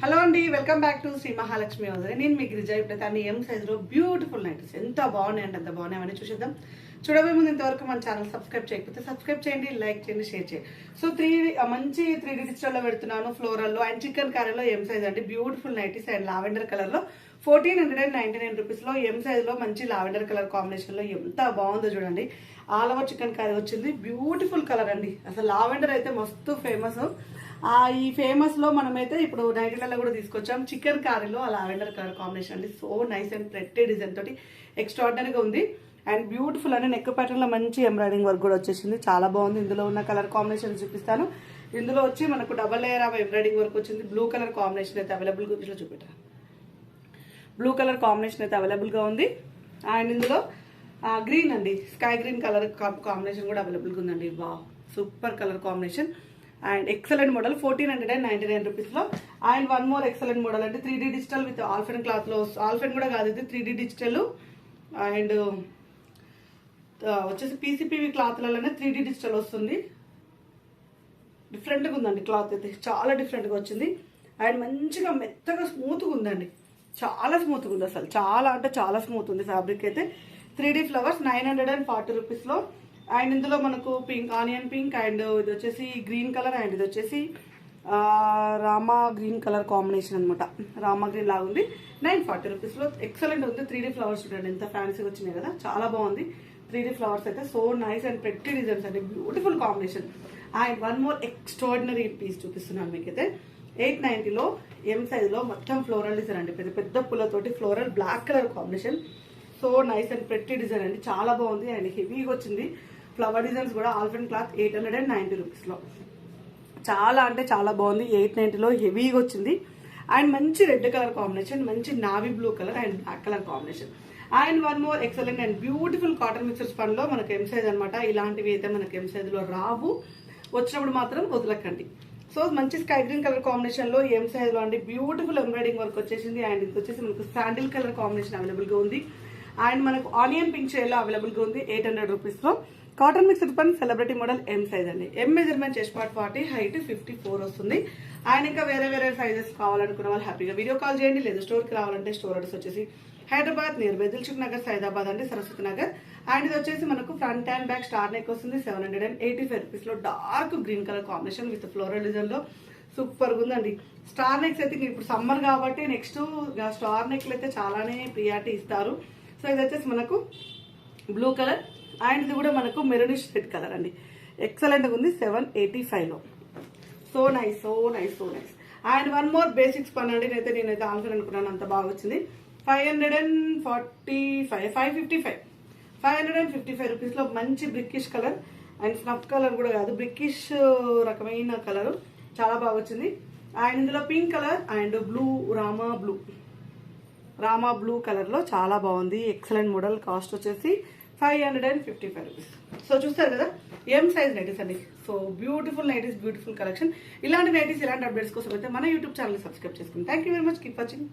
Hello అండి, welcome back to Shri Mahalakshmi house. నేను మీకు గిరిజ. ఇప్పుడైతే అన్ని ఎం సైజులో బ్యూటిఫుల్ నైటీస్ ఎంత బాగున్నాయి అంటే అంత బాగున్నాయి అని చూసేద్దాం. చూడబోయే ముందు ఇంతవరకు మన ఛానల్ సబ్స్క్రైబ్ చేయకపోతే సబ్స్క్రైబ్ చేయండి, లైక్ చేయండి, షేర్ చేయండి. సో మంచి 3D డిజిటల్లో పెడుతున్నాను. ఫ్లోరల్లో అండ్ చికెన్ కర్రీలో ఎం సైజ్ అండి. బ్యూటిఫుల్ నైటీస్ అండ్ లావెండర్ కలర్లో 1499 రూపీస్లో ఎం సైజ్లో మంచి లావెండర్ కలర్ కాంబినేషన్లో ఎంత బాగుందో చూడండి. ఆల్ ఓవర్ చికెన్ కర్రీ వచ్చింది. బ్యూటిఫుల్ కలర్ అండి. అసలు లావెండర్ అయితే మస్తు ఫేమస్. ఈ ఫేమస్ లో మనమైతే ఇప్పుడు నైటీలలో కూడా తీసుకొచ్చాం. చికెన్ కర్రీలో ఆ లావెండర్ కలర్ కాంబినేషన్ అండి. So nice and pretty design తోటి ఎక్స్ట్రాడినరీగా ఉంది అండ్ బ్యూటిఫుల్ అని నెక్ ప్యాటర్న్ లో మంచి ఎంబ్రాయిడింగ్ వర్క్ కూడా వచ్చేసింది. చాలా బాగుంది. ఇందులో ఉన్న కలర్ కాంబినేషన్ చూపిస్తాను. ఇందులో వచ్చి మనకు double layer of embroidering work వచ్చింది. బ్లూ కలర్ కాంబినేషన్ అయితే అవైలబుల్ గా చూపెట్టా. బ్లూ కలర్ కాంబినేషన్ అయితే అవైలబుల్ గా ఉంది అండ్ ఇందులో గ్రీన్ అండి, స్కై గ్రీన్ కలర్ కాంబినేషన్ కూడా అవైలబుల్ గా ఉందండి. Wow, super colour combination and excellent model 1499 రూపీస్లో. And one more excellent model అంటే 3D డిజిటల్ విత్ ఆల్ఫెన్ క్లాత్లో. ఆల్ఫెన్ కూడా కాదు, ఇది 3D డిజిటల్ అండ్ వచ్చేసి పీసీపీవీ క్లాత్లలోనే 3D డిజిటల్ వస్తుంది. డిఫరెంట్గా ఉందండి క్లాత్ అయితే, చాలా డిఫరెంట్గా వచ్చింది అండ్ మంచిగా మెత్తగా స్మూత్గా ఉందండి. చాలా స్మూత్గా ఉంది, అసలు చాలా అంటే చాలా స్మూత్ ఉంది. ఫ్యాబ్రిక్ అయితే 3D ఫ్లవర్స్ 940 రూపీస్లో. అండ్ ఇందులో మనకు పింక్, ఆనియన్ పింక్ అండ్ ఇది వచ్చేసి గ్రీన్ కలర్ అండ్ ఇది వచ్చేసి రామా గ్రీన్ కలర్ కాంబినేషన్ అనమాట. రామా గ్రీన్ లాగా ఉంది. 940 రూపీస్లో ఎక్సలెంట్ ఉంది. 3D ఫ్లవర్స్ చూడండి ఎంత ఫ్యాన్సీగా వచ్చినాయి కదా, చాలా బాగుంది. 3D ఫ్లవర్స్ అయితే so nice and pretty designs అండి. Beautiful combination. And one more extraordinary piece చూపిస్తున్నాను మీకైతే. 890లో ఎం సైజ్లో మొత్తం ఫ్లోరల్ డిజైన్ అండి. పెద్ద పెద్ద పూలతోటి floral black colour combination. So nice and pretty design అండి, చాలా బాగుంది అండ్ హెవీగా వచ్చింది. ఫ్లవర్ డిజైన్స్ కూడా ఆల్ఫెన్ క్లాత్ 890 రూపీస్లో. చాలా అంటే చాలా బాగుంది. 890లో హెవీగా వచ్చింది అండ్ మంచి రెడ్ కలర్ కాంబినేషన్, మంచి navy blue colour and black colour combination. And one more excellent and beautiful cotton mixer స్పన్లో మనకు ఎం సైజ్ అనమాట. ఇలాంటివి అయితే మనకు ఎం సైజ్లో రావు, వచ్చినప్పుడు మాత్రం వదలకండి. సో మంచి స్కై గ్రీన్ కలర్ కాంబినేషన్లో ఎం సైజ్లో అండి. బ్యూటిఫుల్ ఎంబ్రాయిడింగ్ వర్క్ వచ్చేసింది అండ్ ఇది వచ్చేసి మనకు శాండిల్ కలర్ కాంబినేషన్ అవైలబుల్గా ఉంది అండ్ మనకు ఆనియన్ పింక్ షేడ్లో అవైలబుల్గా ఉంది. 800 రూపీస్లో కాటన్ మిక్స్డ్ పన్ సెలబ్రిటీ మోడల్ ఎం సైజ్ అండి. ఎం మెజర్మెంట్ చెస్ట్ పార్ట్ 40, హైట్ 54 వస్తుంది. అండ్ ఇంకా వేరే వేరే సైజెస్ కావాలనుకున్న వాళ్ళు హ్యాపీగా వీడియో కాల్ చేయండి. లేదా స్టోర్కి రావాలంటే స్టోర్ అడ్రస్ వచ్చేసి హైదరాబాద్ నియర్ బై దిల్సుఖ్ నగర్, సైదాబాద్ అండి, సరస్వతి నగర్. అండ్ ఇది వచ్చేసి మనకు front and back star neck వస్తుంది. 785 రూపీస్లో dark green colour combination with floral డిజైన్లో సూపర్గా ఉందండి. స్టార్ నెక్స్ అయితే ఇప్పుడు సమ్మర్ కాబట్టి నెక్స్ట్ స్టార్ నెక్లు అయితే చాలానే ప్రియారిటీ ఇస్తారు. సో ఇది వచ్చేసి మనకు బ్లూ కలర్ అండ్ ఇది కూడా మనకు మెరూనిష్ రెడ్ కలర్ అండి. ఎక్సలెంట్గా ఉంది. 785లో. So nice, so nice, so nice. And one more basics పని అండి. నేనైతే ఆల్ఫెన్ అనుకున్నాను, అంత బాగా వచ్చింది. 555 రూపీస్లో మంచి brickish colour and snuff colour కూడా కాదు, బ్రిక్కిష్ రకమైన కలర్, చాలా బాగా వచ్చింది. అండ్ ఇందులో pink colour and blue, Rama blue కలర్లో చాలా బాగుంది. Excellent model. కాస్ట్ వచ్చేసి 555 రూపీస్. సో చూస్తారు కదా ఎం సైజ్ నైటీస్ అండి. So beautiful nighties, beautiful collection. ఇలాంటి నైటీస్, ఇలాంటి అప్డేట్స్ కోసం అయితే మన యూట్యూబ్ ఛానల్ సబ్స్క్రైబ్ చేసుకోండి. Thank you very much. Keep watching.